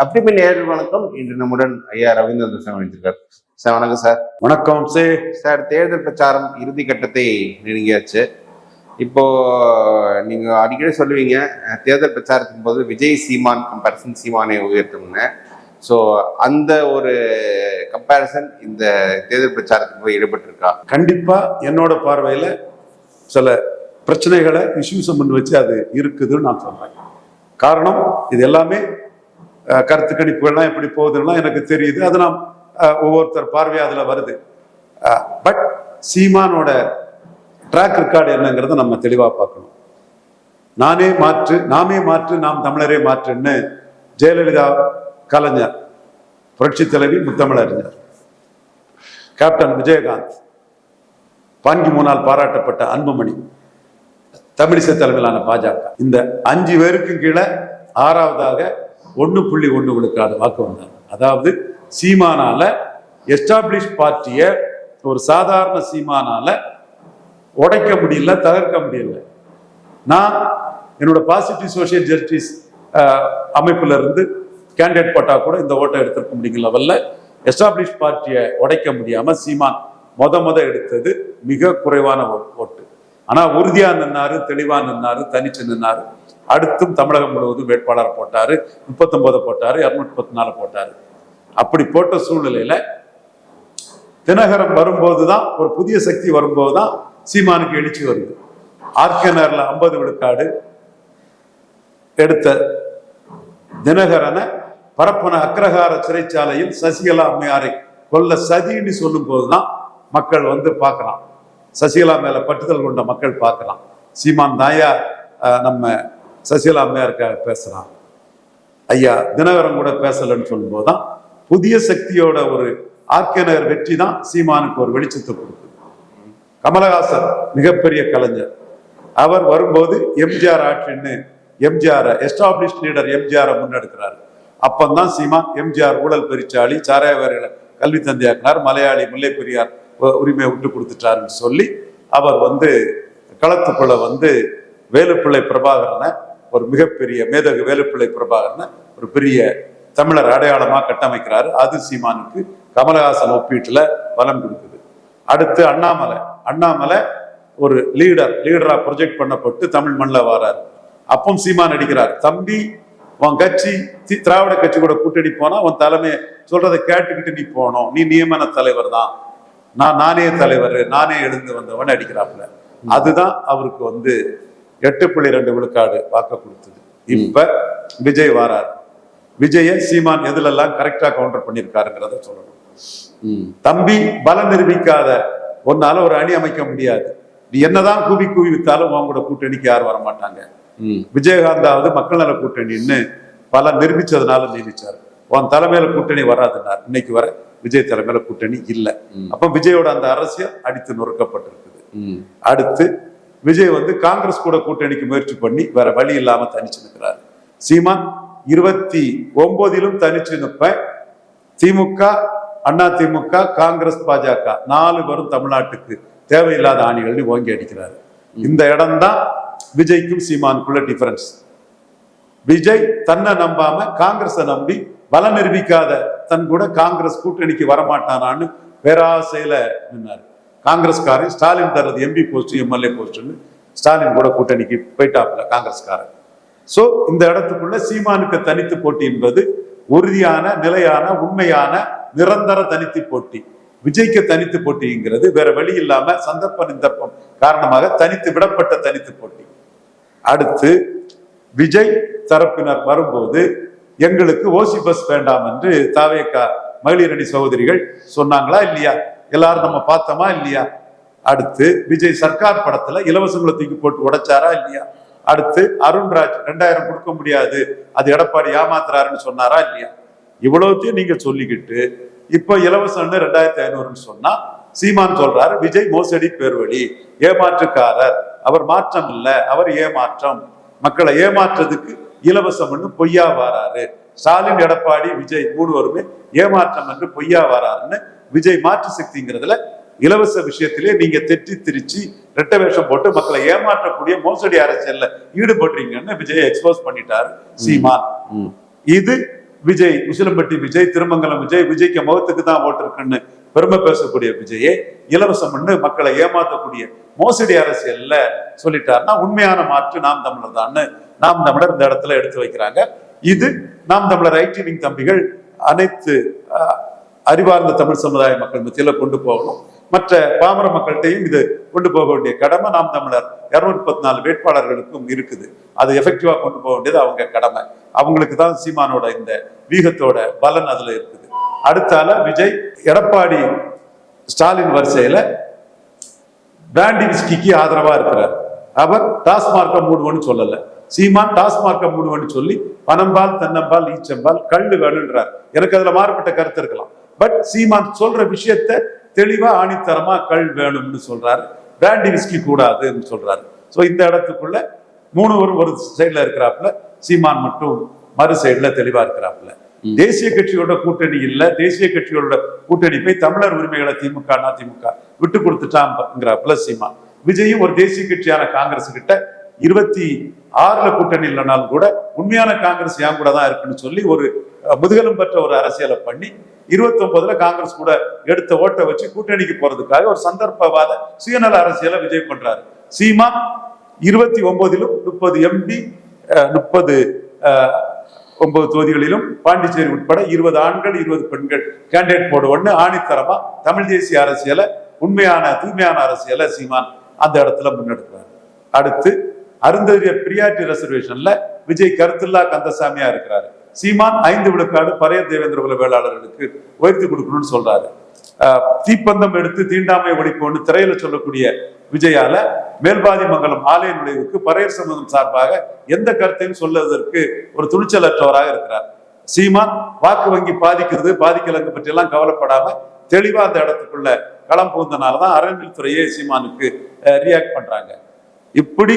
அப்படி நேரில் வணக்கம். இன்று நம்முடன் ஐயா ரவீந்திரன் சார் இணைந்திருக்கார். சார் வணக்கம் சார். வணக்கம் சார். தேர்தல் பிரச்சாரம் இறுதி கட்டத்தை நெருங்கியாச்சு. இப்போ நீங்க அடிக்கடி சொல்லுவீங்க தேர்தல் பிரச்சாரத்தின் போது விஜய் சீமான் கம்பேரிசன் சீமானை உயர்த்தும்னு. ஸோ அந்த ஒரு கம்பேரிசன் இந்த தேர்தல் பிரச்சாரத்துக்கு போய் ஈடுபட்டிருக்கா? கண்டிப்பா என்னோட பார்வையில சில பிரச்சனைகளை இஷ்யூஸை முன் வச்சு அது இருக்குதுன்னு நான் சொல்றேன். காரணம் இது எல்லாமே கருத்து கணிப்புகள்லாம் எப்படி போகுதுன்னா எனக்கு தெரியுது. அது நாம் ஒவ்வொருத்தர் பார்வையா அதுல வருது. பட் சீமானோட ட்ராக் ரெக்கார்டு என்னங்கிறத நம்ம தெளிவா பார்க்கணும். நாமே மாற்று நாம் தமிழரே மாற்றுன்னு ஜெயலலிதா, கலைஞர், புரட்சி தலைவி, முத்தமிழறிஞர், கேப்டன் விஜயகாந்த், பான்கி மூனால் பாராட்டப்பட்ட அன்புமணி, தமிழிசை தலைமையிலான பாஜக, இந்த 5 பேருக்கு கீழே 6வதாக 1.1 விழுக்காடு வாக்கு வந்தார். அதாவது சீமானால எஸ்டாப்ளிஷ் பார்ட்டிய ஒரு சாதாரண சீமானால உடைக்க முடியல, தகர்க்க முடியல. நான் என்னோட பாசிட்டிவ் சோசியல் ஜஸ்டிஸ் அமைப்புல இருந்து கேண்டிடேட் போட்டா கூட இந்த ஓட்டை எடுத்திருக்க முடியுங்க லெவல்ல எஸ்டாப்ளிஷ் பார்ட்டியை உடைக்க முடியாம சீமான் முத எடுத்தது மிக குறைவான ஓட்டு. ஆனா உறுதியா நின்னாரு, தெளிவா நின்னாரு, தனிச்சு நின்னாரு. அடுத்தும் தமிழகம் முழுவதும் வேட்பாளர் போட்டாரு. 39 போட்டாரு, 234 போட்டாரு. அப்படி போட்ட சூழ்நிலையில தினகரன் வரும்போதுதான், ஒரு புதிய சக்தி வரும்போதுதான் சீமானுக்கு எழுச்சி வருது. ஆர்கேனர்ல 50 விழுக்காடு எடுத்த தினகரனை பரப்பன அக்ரஹார சிறைச்சாலையில் சசிகலா அம்மையாரை கொல்ல சதின்னு சொல்லும் போதுதான் மக்கள் பார்க்கலாம். சசிகலா மேல பட்டுதல் கொண்ட மக்கள் பார்க்கலாம். சீமான் தாயா நம்ம சசிகலா அம்மையாருக்காக பேசுறான், ஐயா தினகரன் கூட பேசலன்னு சொல்லும் போதுதான் புதிய சக்தியோட ஒரு ஆர்கேனர் வெற்றி தான் சீமானுக்கு ஒரு வெளிச்சத்தை கொடுக்குது. கமலஹாசன் மிகப்பெரிய கலைஞர். அவர் வரும்போது எம்ஜிஆர் ஆட்சின்னு எம்ஜிஆர் எஸ்டாப்ளிஷ் லீடர் எம்ஜிஆரை முன்னெடுக்கிறார். அப்பந்தான் சீமான் எம்ஜிஆர் ஊழல் பெருச்சாளி, சாராயவாரிகளை கல்வி தந்தையாக்கினார், மலையாளி முல்லை பெரியார் உரிமையை விட்டு கொடுத்துட்டாருன்னு சொல்லி அவர் களத்துக்குள்ள வேலுப்பிள்ளை பிரபாகரனை, ஒரு மிகப்பெரிய மேதகு வேலுப்பிள்ளை பிரபாகரனை ஒரு பெரிய தமிழர் அடையாளமா கட்டமைக்கிறாரு. அது சீமானுக்கு கமலஹாசன் ஒப்பீட்டுல பலம் கொடுக்குது. அடுத்து அண்ணாமலை ஒரு லீடரா ப்ரொஜெக்ட் பண்ணப்பட்டு தமிழ் மண்ணில் வராரு. அப்பவும் சீமான் அடிக்கிறார், தம்பி உன் கட்சி திராவிட கட்சி கூட கூட்டணி போனா உன் தலைமையை சொல்றதை கேட்டுக்கிட்டு நீ போனோம், நீ நியமன தலைவர் தான், நானே தலைவர், நானே எழுந்து வந்தவன் அடிக்கிறாப்புல. அதுதான் அவருக்கு 8.2 விழுக்காடு வாக்க கொடுத்தது. இப்ப விஜய் வாராரு. விஜய சீமான் எதுலெல்லாம் கரெக்டா கவுண்டர் பண்ணிருக்காருங்கிறத சொல்லணும். தம்பி பலம் நிரூபிக்காத ஒன்னால ஒரு அணி அமைக்க முடியாது. நீ என்னதான் கூவி வித்தாலும் உங்களோட கூட்டணிக்கு யாரும் வரமாட்டாங்க. விஜயகாந்தாவது மக்கள் நல கூட்டணின்னு பல நிரூபிச்சதுனால நியமிச்சாரு. உன் தலைமையில கூட்டணி வராதுன்னார். இன்னைக்கு வர விஜய் தலைமையில கூட்டணி இல்லை. அப்ப விஜயோட அந்த அரசியல் அடித்து நொறுக்கப்பட்டிருக்குது. அடுத்து விஜய் காங்கிரஸ் கூட கூட்டணிக்கு முயற்சி பண்ணி வேற வழி இல்லாம தனிச்சு நிற்கிறாரு. சீமான் 29 தனிச்சு நிற்பேன். திமுக, அண்ணா திமுக, காங்கிரஸ், பாஜக 4 பேரும் தமிழ்நாட்டுக்கு தேவையில்லாத ஆணிகள் ஓங்கி அடிக்கிறாரு. இந்த இடம்தான் விஜய்க்கும் சீமானுக்குள்ள டிஃபரன்ஸ். விஜய் தன்னை நம்பாம காங்கிரஸை நம்பி பலம் நிரூபிக்காத தன் கூட காங்கிரஸ் கூட்டணிக்கு வரமாட்டானான்னு பேராசையில நின்னாரு. காங்கிரஸ்காரன் ஸ்டாலின் தர்றது எம்பி போஸ்ட், எம்எல்ஏ போஸ்ட்னு ஸ்டாலின் கூட கூட்டணிக்கு போயிட்டாப்புல காங்கிரஸ்காரன். சோ இந்த இடத்துக்குள்ள சீமானுக்கு தனித்து போட்டி என்பது உறுதியான, நிலையான, உண்மையான, நிரந்தர தனித்து போட்டி. விஜய்க்கு தனித்து போட்டிங்கிறது வேற வழி இல்லாம சந்தர்ப்பம் காரணமாக தனித்து விடப்பட்ட தனித்து போட்டி. அடுத்து விஜய் தரப்பினர் வரும்போது எங்களுக்கு ஓசி பஸ் வேண்டாம் என்று தாவேகா மகளிர் அணி சகோதரிகள் சொன்னாங்களா இல்லையா? எல்லாரும் நம்ம பார்த்தோமா இல்லையா? அடுத்து விஜய் சர்க்கார் படத்துல இலவசங்களை தூக்கி போட்டு உடைச்சாரா இல்லையா? அடுத்து அருண்ராஜ் 2000 கொடுக்க முடியாது, அது எடப்பாடி ஏமாத்துறாருன்னு சொன்னாரா இல்லையா? இவ்வளவுத்தையும் நீங்க சொல்லிக்கிட்டு இப்ப இலவசம் 2500 சொன்னா சீமான் சொல்றாரு விஜய் மோசடி, பேர்வழி, ஏமாற்றுக்காரர், அவர் மாற்றம் இல்ல, அவர் ஏமாற்றம், மக்களை ஏமாற்றதுக்கு இலவசம் பொய்யா வாராரு. ஸ்டாலின், எடப்பாடி, விஜய் 3 பேருமே ஏமாற்றம் என்று பொய்யா வாராருன்னு விஜய் மாற்று சக்திங்கிறதுல இலவச விஷயத்திலே நீங்க தெற்றி திரிச்சு ரெட்ட வேஷம் போட்டு மக்களை ஏமாற்றக்கூடிய மோசடி அரசியல்ல ஈடுபடுறீங்கன்னு விஜய் எக்ஸ்போஸ் பண்ணிட்டாரு சீமான். இது விஜய், உசிலம்பட்டி விஜய், திருமங்கலம் விஜய், விஜய்க்கு முகத்துக்கு தான் ஓட்டு இருக்குன்னு பெருமை பேசக்கூடிய விஜயே இலவசம் மக்களை ஏமாத்தக்கூடிய மோசடி அரசியல்ல சொல்லிட்டாருன்னா உண்மையான மாற்று நாம் தமிழர் தான் நாம் தமிழர் இந்த இடத்துல எடுத்து வைக்கிறாங்க. இது நாம் தமிழர் ஐடி விங் தம்பிகள் அனைத்து அறிவார்ந்த தமிழ் சமுதாய மக்கள் மத்தியில கொண்டு போகணும். மற்ற பாமர மக்கள்கிட்டையும் இது கொண்டு போக வேண்டிய கடமை நாம் தமிழர் 234 வேட்பாளர்களுக்கும் இருக்குது. அது எஃபெக்டிவா கொண்டு போக வேண்டியது அவங்க கடமை. அவங்களுக்கு தான் சீமானோட இந்த வீகத்தோட பலன் அதுல இருக்குது. அடுத்தால விஜய் எடப்பாடி ஸ்டாலின் வரிசையில பிராண்டி விஸ்கிக்கு ஆதரவா இருக்கிறார். அவர் டாஸ்மார்க்க மூடுவன்னு சொல்லல. சீமான் டாஸ்மார்க்க மூடுவன்னு சொல்லி பனம்பால், தென்னம்பால், ஈச்சம்பால், கள்ளு வேணுன்றார். எனக்கு அதுல மாறுபட்ட கருத்து இருக்கலாம். பட் சீமான் சொல்ற விஷயத்த தெளிவா ஆணித்தரமா கள் வேணும்னு சொல்றாரு. பிராண்டி விஸ்கி கூடாதுன்னு சொல்றாரு. ஸோ இந்த இடத்துக்குள்ள ஒரு சைட்ல இருக்கிறாப்புல, சீமான் மட்டும் மறு சைட்ல தெளிவா இருக்கிறாப்புல. தேசிய கட்சியோட கூட்டணி இல்ல, தேசிய கட்சியோட கூட்டணி போய் தமிழர் உரிமைகளை திமுக அதிமுக விட்டு கொடுத்துட்டாங்கிறாப்புல சீமான். விஜயும் ஒரு தேசிய கட்சியான காங்கிரஸ் கிட்ட 26 கூட்டணி இல்லைனாலும் கூட உண்மையான காங்கிரஸ் என் கூட தான் இருக்குன்னு சொல்லி ஒரு முதுகெலும் பெற்ற ஒரு அரசியலை பண்ணி 29 காங்கிரஸ் கூட எடுத்த ஓட்டை வச்சு கூட்டணிக்கு போறதுக்காக ஒரு சந்தர்ப்பவாத சுயநல அரசியலை விஜய் பண்றாரு. சீமான் 29 30 எம்பி 39 தொகுதிகளிலும் பாண்டிச்சேரி உட்பட 20 ஆண்கள் 20 பெண்கள் கேண்டிடேட் போடுவோன்னு ஆணித்தரமா தமிழ் தேசிய அரசியலை, உண்மையான தூய்மையான அரசியலை சீமான் அந்த இடத்துல முன்னெடுக்கிறார். அடுத்து அருந்ததியர் பிரியாரிட்டி ரிசர்வேஷன்ல விஜய் கருத்துல்லா கந்தசாமியா இருக்கிறாரு. சீமான் 5 விழுக்காடு பறையர் தேவேந்திர குல வேளாளர்களுக்கு உயர்த்தி கொடுக்கணும்னு சொல்றாரு. தீப்பந்தம் எடுத்து தீண்டாமை ஒழிப்போன்னு திரையில சொல்லக்கூடிய விஜயால மேல்பாதி மங்கலம் ஆலய நுழைவுக்கு பறையர் சமூகம் சார்பாக எந்த கருத்தையும் சொல்லுவதற்கு ஒரு துணிச்சலற்றவராக இருக்கிறார். சீமான் வாக்கு வங்கி பாதிக்கலங்க பற்றி எல்லாம் கவலைப்படாம தெளிவா அந்த இடத்துக்குள்ள களம் புகுந்தனாலதான் அறநிலைத்துறையே சீமானுக்கு ரியாக்ட் பண்றாங்க. இப்படி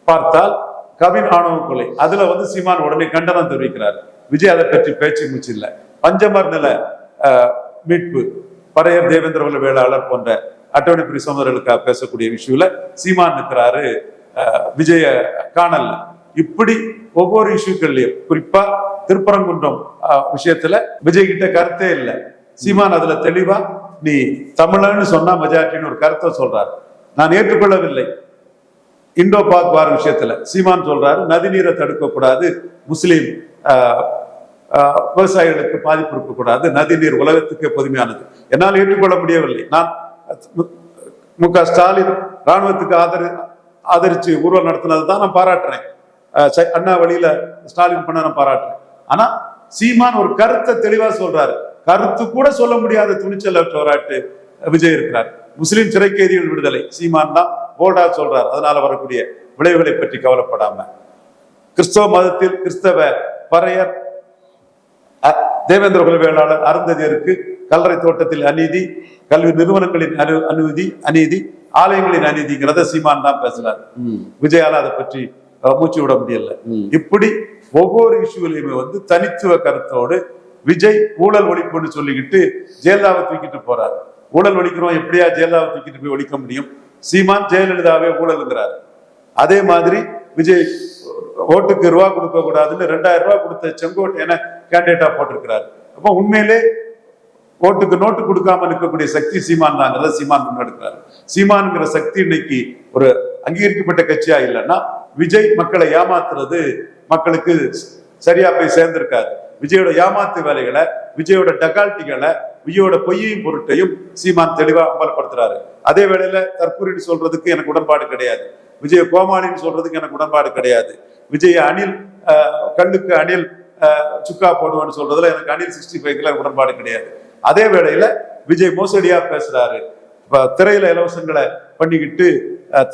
பார்த்தால் கவின் ஆணவ கொலை அதுல சீமான் உடனே கண்டனம் தெரிவிக்கிறார். விஜய் அதை பற்றி பேச்சு மூச்சு இல்லை. பஞ்சமர் நில மீட்பு, பறையர் தேவேந்திர குல வேளாளர் போன்ற அட்டவணை பிரி சமூகர்களுக்காக பேசக்கூடிய விஷயத்துல சீமான் இருக்கிறாரு, விஜய காணல். இப்படி ஒவ்வொரு இஷ்யூக்கள்லயும் குறிப்பா திருப்பரங்குன்றம் விஷயத்துல விஜய் கிட்ட கருத்தே இல்லை. சீமான் அதுல தெளிவா நீ தமிழன்னு சொன்னா மெஜாரிட்டின்னு ஒரு கருத்தை சொல்றாரு. நான் ஏற்றுக்கொள்ளவில்லை. இந்தோ பாக் வார் விஷயத்துல சீமான் சொல்றாரு நதிநீரை தடுக்கக்கூடாது, முஸ்லீம் விவசாயிகளுக்கு பாதிப்பு இருக்கக்கூடாது, நதிநீர் உலகத்துக்கு பொதுமையானது. என்னால் ஏற்றுக்கொள்ள முடியவில்லை. நான் மு.க. ஸ்டாலின் ராணுவத்துக்கு ஆதரிச்சு ஊர்வலம் நடத்தினது தான் நான் பாராட்டுறேன். அண்ணா வழியில ஸ்டாலின் பண்ண நான் பாராட்டுறேன். ஆனா சீமான் ஒரு கருத்தை தெளிவா சொல்றாரு. கருத்து கூட சொல்ல முடியாத துணிச்சலற்றவராட்டு விஜய் இருக்கிறார். முஸ்லிம் சிறை கைதிகள் விடுதலை சீமான் தான் போல்டா சொல்றார். அதனால வரக்கூடிய விளைவுகளை பற்றி கவலைப்படாம கிறிஸ்தவ மதத்தில் கிறிஸ்தவ பறையர் தேவேந்திர குல வேளாளர் அருந்ததியருக்கு கல்லறை தோட்டத்தில் அநீதி, கல்வி நிறுவனங்களின் அநீதி, ஆலயங்களின் அநீதிங்கிறத சீமான் தான் பேசுறாரு. விஜயால அதை பற்றி மூச்சு விட முடியல. இப்படி ஒவ்வொரு இஷ்யூலையுமே தனித்துவ கருத்தோடு விஜய் ஊழல் ஒழிப்புன்னு சொல்லிக்கிட்டு ஜெயலலிதாவை தூக்கிட்டு போறாரு. ஊழல் ஒழிக்கிறோம், எப்படியா ஜெயலலிதாவை தூக்கிட்டு போய் ஒழிக்க முடியும்? சீமான் ஜெயலலிதாவே ஊழலுங்கிறாரு. அதே மாதிரி விஜய் ஓட்டுக்கு ரூபா கொடுக்க கூடாதுன்னு 2000 ரூபாய் கொடுத்த செங்கோட்டையனை கேண்டிடேட்டா போட்டிருக்கிறாரு. அப்போ உண்மையிலே ஓட்டுக்கு நோட்டு கொடுக்காம இருக்கக்கூடிய சக்தி சீமான் தாங்கிறத சீமான் முன்னெடுக்கிறாரு. சீமான்ங்கிற சக்தி இன்னைக்கு ஒரு அங்கீகரிக்கப்பட்ட கட்சியா இல்லைன்னா விஜய் மக்களை ஏமாத்துறது மக்களுக்கு சரியா போய் சேர்ந்திருக்காரு. விஜயோட ஏமாத்து வேலைகளை, விஜயோட டகால்ட்டிகளை, விஜயோட பொய்யையும் பொருட்டையும் சீமான் தெளிவா அமல்படுத்துறாரு. அதே வேளையில தற்கூரின்னு சொல்றதுக்கு எனக்கு உடன்பாடு கிடையாது. விஜய கோமாளின்னு சொல்றதுக்கு எனக்கு உடன்பாடு கிடையாது. விஜய் அணில் கண்ணுக்கு அணில் சுக்கா போடுவான்னு சொல்றதுல எனக்கு அணில் 65 உடன்பாடு கிடையாது. அதே வேளையில விஜய் மோசடியா பேசுறாரு. திரையில இலவசங்களை பண்ணிக்கிட்டு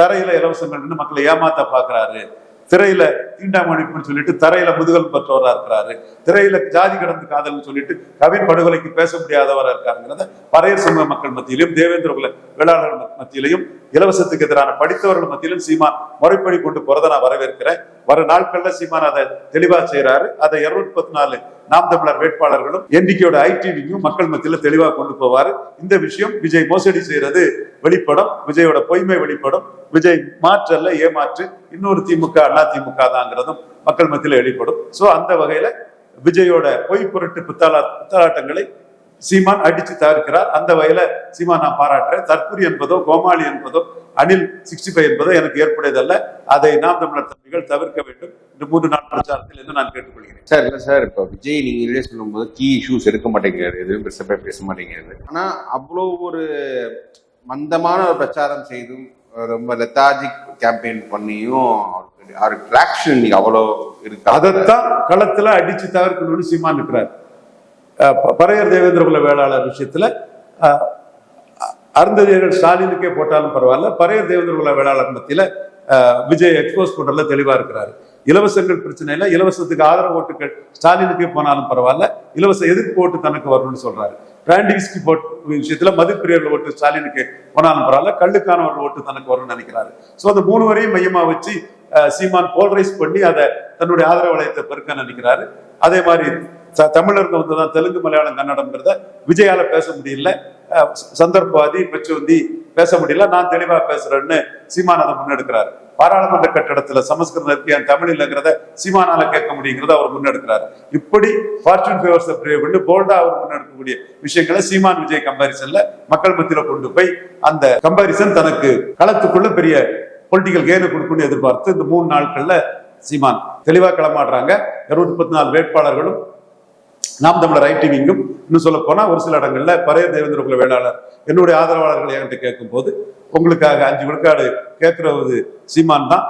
தரையில இலவசங்கள்னு மக்களை ஏமாத்த பாக்குறாரு. திரையில தீண்டாமணிப்புன்னு சொல்லிட்டு தரையில முதுகல் பெற்றவரா இருக்கிறாரு. திரையில ஜாதி கடந்து காதல்னு சொல்லிட்டு கவின் படுகொலைக்கு பேச முடியாதவரா இருக்காருங்கிறத பறையர் சமூக மக்கள் மத்தியிலும் தேவேந்திர குல வேளாளர்கள் மத்தியிலையும் இலவசத்துக்கு எதிரான படித்தவர்கள் மத்தியிலும் சீமான் முறைப்படி கொண்டு போறதை நான் வரவேற்கிறேன். வர நாட்கள்ல சீமான் அதை தெளிவா செய்யறாரு. அதை 234 நாம் தமிழர் வேட்பாளர்களும் என்டிகேயோட ஐடிவியும் மக்கள் மத்தியில தெளிவா கொண்டு போவாரு. இந்த விஷயம் விஜய் மோசடி செய்யறது வெளிப்படும், விஜயோட பொய்மை வெளிப்படும். விஜய் மாற்றல்ல ஏமாற்று, இன்னொரு திமுக அண்ணா திமுக தாங்கிறதும் மக்கள் மத்தியில வெளிப்படும். சோ அந்த வகையில விஜயோட பொய் புரட்டு பித்தலாட்டங்களை சீமான் அடிச்சு தவிர்க்கிறார். அந்த வகையில சீமான் நான் பாராட்டுறேன். தற்குறி என்பதோ கோமாளி என்பதோ அனில் 65 என்பதோ எனக்கு ஏற்புடையதல்ல. அதை நாம் தமிழர் தம்பிகள் தவிர்க்க வேண்டும். இந்த 3 நாள் பிரச்சாரத்தில் என்று நான் கேட்டுக்கொள்கிறேன். சார் இல்லை சார், இப்போ விஜய் நீங்களே சொல்லும்போது கீ இஷ்யூஸ் எடுக்க மாட்டேங்கிறாரு, எதுவும் பெருசாக பேச மாட்டேங்கிறாரு. ஆனால் அவ்வளோ ஒரு மந்தமான ஒரு பிரச்சாரம் செய்தும் ரொம்ப லெத்தாஜிக் கேம்பெயின் பண்ணியும் அவருக்கு ட்ராக்ஷன் அவ்வளோ இருக்கு. அதைத்தான் களத்துல அடிச்சு தவிர்க்கணும்னு சீமான் இருக்கிறார். பறையர் தேவேந்திர குல வேளாளர் விஷயத்துல அருந்ததியர்கள் ஸ்டாலினுக்கே போட்டாலும் பரவாயில்ல, பறையர் தேவேந்திர குல வேளாளர் மத்தியில விஜய் எக்ஸ்போஸ் பண்றதுல தெளிவா இருக்கிறாரு. இலவசங்கள் பிரச்சனையில இலவசத்துக்கு ஆதரவு ஓட்டுகள் ஸ்டாலினுக்கே போனாலும் பரவாயில்ல, இலவச எதிர்ப்பு ஓட்டு தனக்கு வரணும்னு சொல்றாரு. பிராண்டி விஸ்கி விஷயத்துல மதுப்பிரியர்கள் ஓட்டு ஸ்டாலினுக்கு போனாலும் பரவாயில்ல, கள்ளுக்கானவர்கள் ஓட்டு தனக்கு வரும்னு நினைக்கிறாரு. ஸோ அந்த 3 வரையும் மையமா வச்சு சீமான் போல்ரைஸ் பண்ணி அதை தன்னுடைய ஆதரவு வளையத்தை பெருக்க நினைக்கிறாரு. அதே மாதிரி தமிழர்கள் வந்துதான் தெலுங்கு மலையாளம் கன்னடம்ங்கிறத விஜயால பேச முடியல, சந்தர்ப்பவாதி பெச்சுவந்தி பேச முடியல, நான் தெளிவா பேசுறேன்னு சீமான் அதை முன்னெடுக்கிறாரு. பாராளுமன்ற கட்டடத்துல சமஸ்கிருதம் இருக்கு, என் தமிழ் இல்லைங்கிறத சீமானால கேட்க முடியுங்கிறத அவர் முன்னெடுக்கிறாரு. இப்படி ஃபார்ச்சூன் ஃபேவர்ஸ் பண்ணி போல்டா அவர் முன்னெடுக்கக்கூடிய விஷயங்களை சீமான் விஜய் கம்பாரிசன்ல மக்கள் மத்தியில கொண்டு போய் அந்த கம்பாரிசன் தனக்கு களத்துக்குள்ள பெரிய பொலிட்டிக்கல் கெயினை கொடுக்குன்னு எதிர்பார்த்து இந்த 3 நாட்கள்ல சீமான் தெளிவா களமாடுறாங்க. 234 வேட்பாளர்களும் நாம் தமிழர் ஐடிவிங்கும், இன்னும் சொல்ல போனா ஒரு சில இடங்கள்ல பறையர் தேவேந்திர குல வேளாளர் என்னுடைய ஆதரவாளர்கள் என்கிட்ட கேட்கும் போது உங்களுக்காக 5 விழுக்காடு கேட்கறது சீமான் தான்,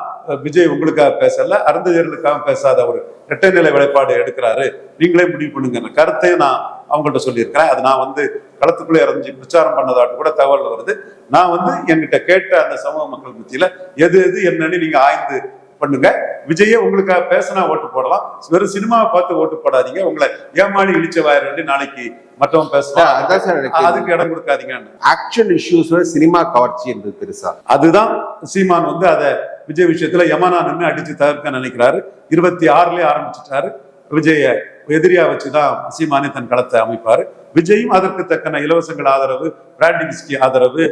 விஜய் உங்களுக்காக பேசல, அருந்ததியர்களுக்காக பேசாத ஒரு இரட்டை நிலை விளைப்பாடு எடுக்கிறாரு, நீங்களே முடிவு பண்ணுங்க கருத்தையும் நான் அவங்கள்ட்ட சொல்லியிருக்கிறேன். அது நான் களத்துக்குள்ளே இறங்கி பிரச்சாரம் பண்ணதாட்டு கூட தகவல் வருது. நான் என்கிட்ட கேட்ட அந்த சமூக மக்கள் மத்தியில எது என்னன்னு நீங்க ஆய்ந்து பண்ணுங்க. விஜயே உங்களுக்காக பேசினா ஓட்டு போடலாம், வெறும் சினிமாவை பார்த்து ஓட்டு போடாதீங்க, உங்களை ஏமாளி இழிச்சவாயிரம் நாளைக்கு மற்றவங்க பேசலாம், அதுக்கு இடம் கொடுக்காதீங்க. ஆக்சுவல் இஷ்யூஸ் சினிமா கவர்ச்சி என்பது பெருசா, அதுதான் சீமான் அதை விஜய் விஷயத்துல யமனா நின்று அடிச்சு தவிர்க்க நினைக்கிறாரு. 26லயே ஆரம்பிச்சுட்டாரு. விஜய எதிரியா வச்சுதான் சீமானே தன் களத்தை அமைப்பாரு. விஜயும் அதற்கு தக்கன இலவசங்கள் ஆதரவு, பிராண்டி விஸ்கி ஆதரவு,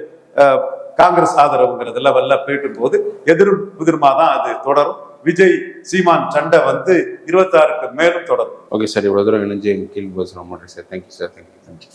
காங்கிரஸ் ஆதரவுங்கிறது லெவல்ல போயிட்டு போது எதிரும் புதிருமா தான் அது தொடரும். விஜய் சீமான் சண்டை 26க்கு மேலும் தொடரும். ஓகே சார், இவ்வளவு தூரம் இணைஞ்சு கேள்வி பேசுறோம். Sir thank you sir, thank you.